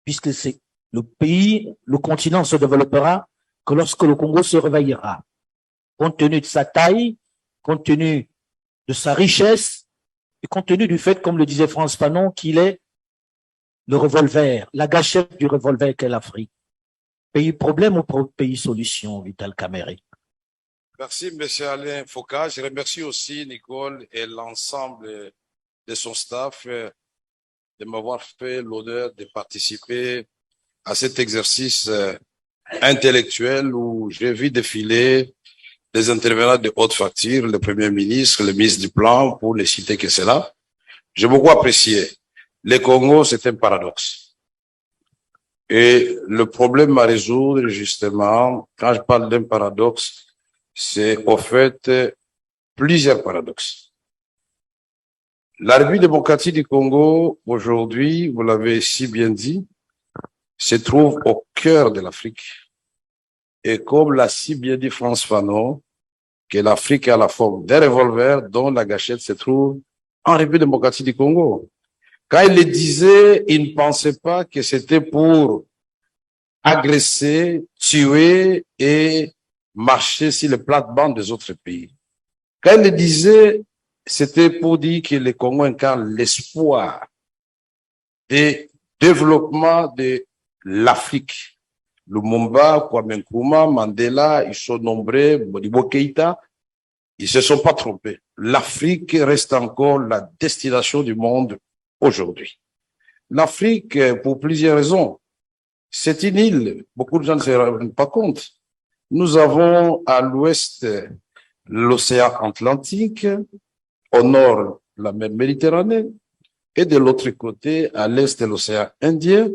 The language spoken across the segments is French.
puisque c'est le pays, le continent se développera que lorsque le Congo se réveillera. Compte tenu de sa taille, compte tenu de sa richesse, et compte tenu du fait, comme le disait Frantz Fanon, qu'il est le revolver, la gâchette du revolver qu'est l'Afrique. Pays problème ou pays solution, Vital Kamerhe? Merci, M. Alain Foucault. Je remercie aussi Nicole et l'ensemble de son staff de m'avoir fait l'honneur de participer à cet exercice intellectuel où j'ai vu défiler des intervenants de haute facture, le Premier ministre, le ministre du Plan, pour les citer que c'est là. J'ai beaucoup apprécié. Le Congo, c'est un paradoxe. Et le problème à résoudre, justement, quand je parle d'un paradoxe, c'est au fait plusieurs paradoxes. La République démocratique du Congo, aujourd'hui, vous l'avez si bien dit, se trouve au cœur de l'Afrique. Et comme l'a si bien dit Frantz Fanon, que l'Afrique a la forme d'un revolver dont la gâchette se trouve en République démocratique du Congo. Quand il le disait, il ne pensait pas que c'était pour agresser, tuer et marcher sur les plates-bandes des autres pays. Quand il le disait, c'était pour dire que le Congo incarne l'espoir et développement de l'Afrique. Lumumba, Kwame Nkrumah, Mandela, ils sont nombreux, Modibo Keïta, ils se sont pas trompés. L'Afrique reste encore la destination du monde aujourd'hui. L'Afrique, pour plusieurs raisons, c'est une île. Beaucoup de gens ne se rendent pas compte. Nous avons à l'ouest l'océan Atlantique, au nord la mer Méditerranée, et de l'autre côté, à l'est l'océan Indien,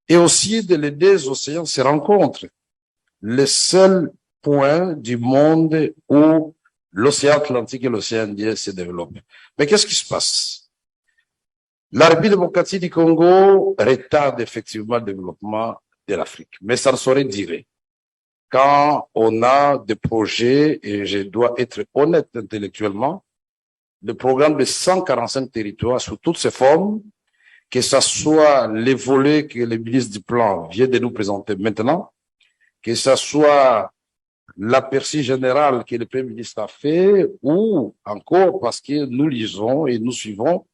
et aussi les deux océans se rencontrent. Le seul point du monde où l'océan Atlantique et l'océan Indien se développent. Mais qu'est-ce qui se passe? La République démocratique du Congo retarde effectivement le développement de l'Afrique, mais ça ne saurait durer. Quand on a des projets, et je dois être honnête intellectuellement, le programme de 145 territoires sous toutes ses formes, que ce soit les volets que le ministre du Plan vient de nous présenter maintenant, que ce soit l'aperçu général que le Premier ministre a fait, ou encore parce que nous lisons et nous suivons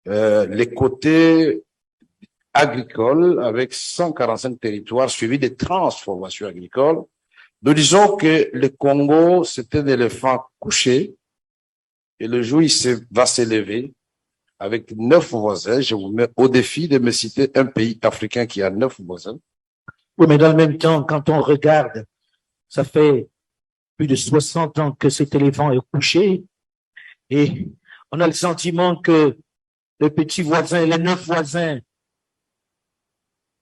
les côtés agricoles avec 145 territoires suivis de transformations agricoles. Nous disons que le Congo, c'est un éléphant couché et le jour où il va s'élever avec 9 voisins. Je vous mets au défi de me citer un pays africain qui a 9 voisins. Oui, mais dans le même temps, quand on regarde, ça fait plus de 60 ans que cet éléphant est couché et on a le sentiment que les petits voisins, les 9 voisins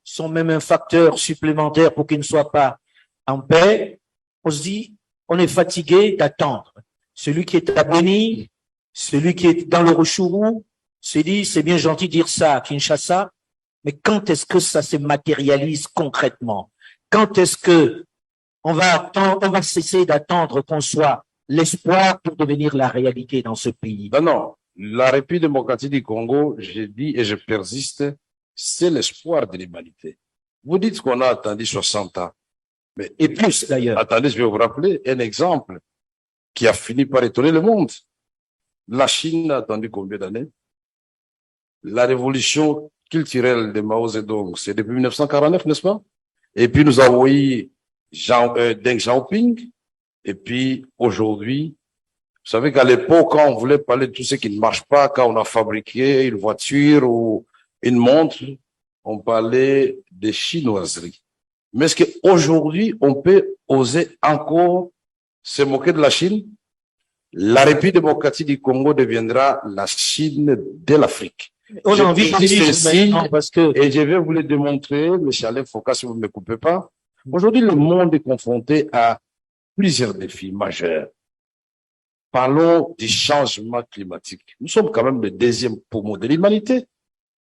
sont même un facteur supplémentaire pour qu'ils ne soient pas en paix. On se dit, on est fatigué d'attendre. Celui qui est à Beni, celui qui est dans le Rutshuru, se dit, c'est bien gentil de dire ça à Kinshasa, mais quand est-ce que ça se matérialise concrètement? Quand est-ce que on va cesser d'attendre qu'on soit l'espoir pour devenir la réalité dans ce pays? Non, non. La République démocratique du Congo, je dis et je persiste, c'est l'espoir de l'humanité. Vous dites qu'on a attendu 60 ans. Mais, et plus d'ailleurs. Attendez, je vais vous rappeler un exemple qui a fini par étonner le monde. La Chine a attendu combien d'années? La révolution culturelle de Mao Zedong, c'est depuis 1949, n'est-ce pas? Et puis nous avons eu Deng Xiaoping. Et puis aujourd'hui, vous savez qu'à l'époque, quand on voulait parler de tout ce qui ne marche pas, quand on a fabriqué une voiture ou une montre, on parlait de chinoiserie. Mais est-ce qu'aujourd'hui, on peut oser encore se moquer de la Chine? La République démocratique du Congo deviendra la Chine de l'Afrique. On a envie de dire parce que... Et je vais vous le démontrer, M. Alain Foucault, si vous ne me coupez pas. Aujourd'hui, le monde est confronté à plusieurs défis majeurs. Parlons du changement climatique. Nous sommes quand même le deuxième poumon de l'humanité.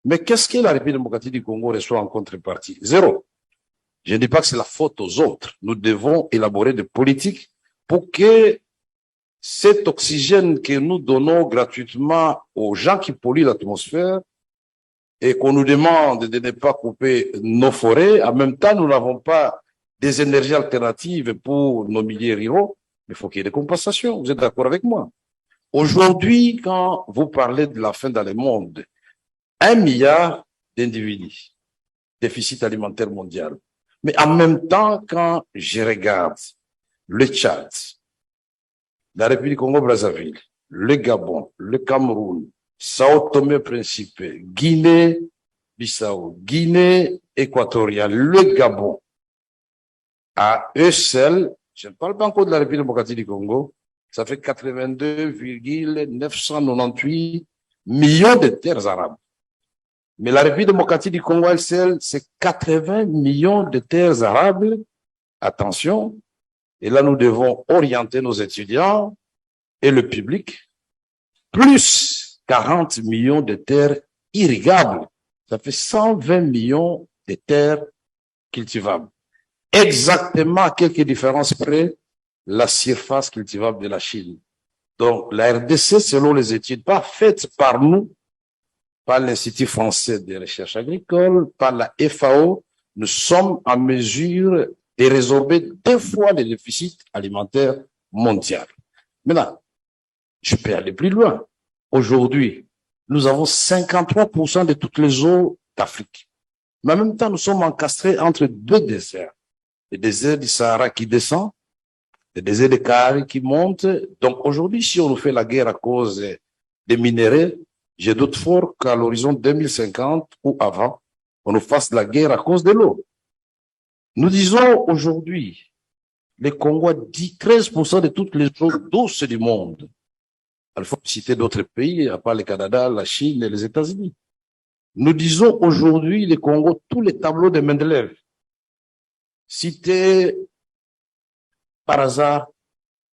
Mais qu'est-ce que la République démocratique du Congo reçoit en contrepartie? Zéro. Je ne dis pas que c'est la faute aux autres. Nous devons élaborer des politiques pour que cet oxygène que nous donnons gratuitement aux gens qui polluent l'atmosphère et qu'on nous demande de ne pas couper nos forêts, en même temps, nous n'avons pas des énergies alternatives pour nos milieux ruraux, mais il faut qu'il y ait des compensations. Vous êtes d'accord avec moi? Aujourd'hui, quand vous parlez de la faim dans le monde, 1 milliard d'individus, déficit alimentaire mondial. Mais en même temps, quand je regarde le Tchad, la République Congo-Brazzaville, le Gabon, le Cameroun, Sao Tomé-Principe, Guinée-Bissau, Guinée équatoriale, le Gabon, à eux seuls, je ne parle pas encore de la République démocratique du Congo, ça fait 82,998 millions de terres arabes. Mais la République démocratique du Congo, elle seule, c'est 80 millions de terres arables. Attention. Et là, nous devons orienter nos étudiants et le public, plus 40 millions de terres irrigables. Ça fait 120 millions de terres cultivables. Exactement à quelques différences près, la surface cultivable de la Chine. Donc, la RDC, selon les études, pas faites par nous, par l'Institut français de recherche agricole, par la FAO, nous sommes en mesure de résorber 2 fois le déficit alimentaire mondial. Maintenant, je peux aller plus loin. Aujourd'hui, nous avons 53% de toutes les eaux d'Afrique. Mais en même temps, nous sommes encastrés entre 2 déserts. Le désert du Sahara qui descend, le désert de Kalahari qui monte. Donc aujourd'hui, si on nous fait la guerre à cause des minéraux, je doute fort qu'à l'horizon 2050 ou avant, on nous fasse la guerre à cause de l'eau. Nous disons aujourd'hui, le Congo dit 13% de toutes les eaux douces du monde. Il faut citer d'autres pays, à part le Canada, la Chine et les États-Unis. Nous disons aujourd'hui, le Congo, tous les tableaux de Mendeleev. Citez par hasard,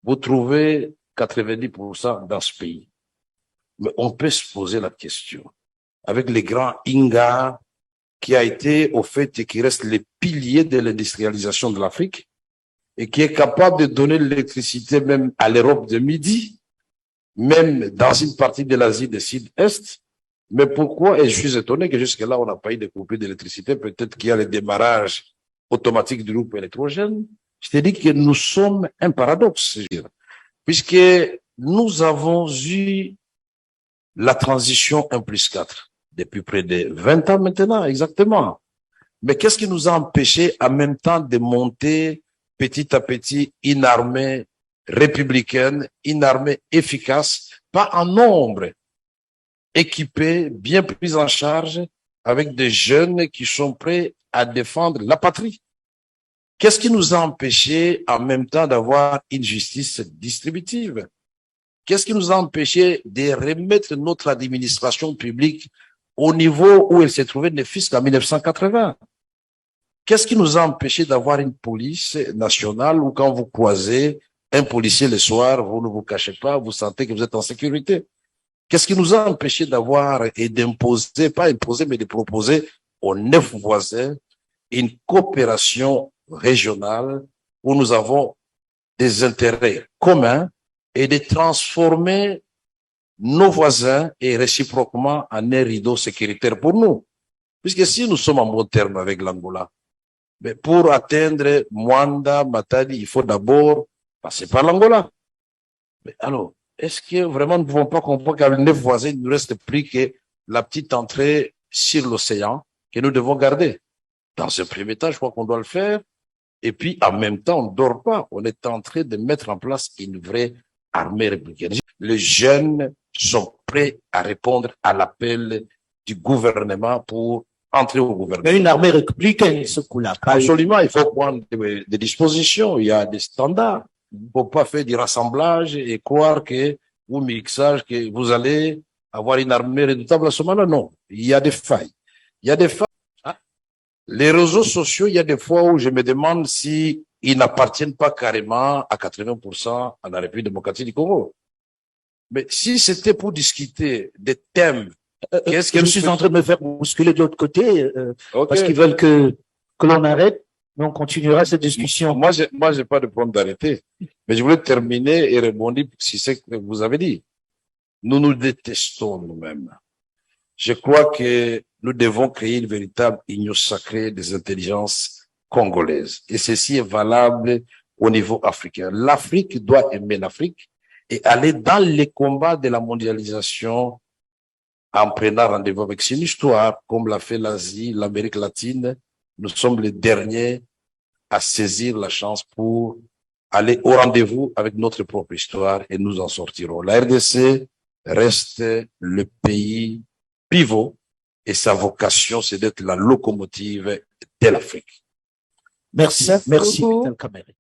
vous trouvez 90% dans ce pays. Mais on peut se poser la question, avec les grands Inga, qui a été au fait et qui reste les piliers de l'industrialisation de l'Afrique, et qui est capable de donner l'électricité même à l'Europe de Midi, même dans une partie de l'Asie du Sud-Est. Mais pourquoi, et je suis étonné que jusque-là, on n'a pas eu de coupure d'électricité, peut-être qu'il y a le démarrage automatique du groupe électrogène. Je te dis que nous sommes un paradoxe, puisque nous avons eu la transition 1+4 depuis près de 20 ans maintenant, exactement. Mais qu'est-ce qui nous a empêché en même temps de monter petit à petit une armée républicaine, une armée efficace, pas en nombre, équipée, bien prise en charge, avec des jeunes qui sont prêts à défendre la patrie? Qu'est-ce qui nous a empêché en même temps d'avoir une justice distributive? Qu'est-ce qui nous a empêché de remettre notre administration publique au niveau où elle s'est trouvée ne fût qu'en 1980? Qu'est-ce qui nous a empêché d'avoir une police nationale où quand vous croisez un policier le soir, vous ne vous cachez pas, vous sentez que vous êtes en sécurité? Qu'est-ce qui nous a empêché d'avoir et d'imposer, pas imposer, mais de proposer aux 9 voisins une coopération régionale où nous avons des intérêts communs et de transformer nos voisins et réciproquement en un rideau sécuritaire pour nous? Puisque si nous sommes en bon terme avec l'Angola, mais pour atteindre Mwanda, Matadi, il faut d'abord passer par l'Angola. Mais alors, est-ce que vraiment nous ne pouvons pas comprendre qu'avec 9 voisins, il ne nous reste plus que la petite entrée sur l'océan que nous devons garder? Dans un premier temps, je crois qu'on doit le faire. Et puis, en même temps, on ne dort pas. On est en train de mettre en place une vraie armée républicaine. Les jeunes sont prêts à répondre à l'appel du gouvernement pour entrer au gouvernement. Mais une armée républicaine, ce coup-là. Absolument, il faut prendre des dispositions. Il y a des standards. Il ne faut pas faire du rassemblage et croire que, ou mixage, que vous allez avoir une armée redoutable à ce moment-là. Non, il y a des failles. Il y a des failles. Les réseaux sociaux, il y a des fois où je me demande si ils n'appartiennent pas carrément à 80% à la République démocratique du Congo. Mais si c'était pour discuter des thèmes, qu'est-ce que je suis en train de me faire bousculer de l'autre côté, parce qu'ils veulent que l'on arrête, mais on continuera cette discussion. Moi, j'ai pas de problème d'arrêter. Mais je voulais terminer et rebondir sur ce que vous avez dit. Nous nous détestons nous-mêmes. Je crois que nous devons créer une véritable union sacrée des intelligences congolaises. Et ceci est valable au niveau africain. L'Afrique doit aimer l'Afrique et aller dans les combats de la mondialisation en prenant rendez-vous avec une histoire, comme l'a fait l'Asie, l'Amérique latine. Nous sommes les derniers à saisir la chance pour aller au rendez-vous avec notre propre histoire et nous en sortirons. La RDC reste le pays pivot et sa vocation, c'est d'être la locomotive de l'Afrique. Merci, Merci merci, beaucoup. Vital Kamerhe.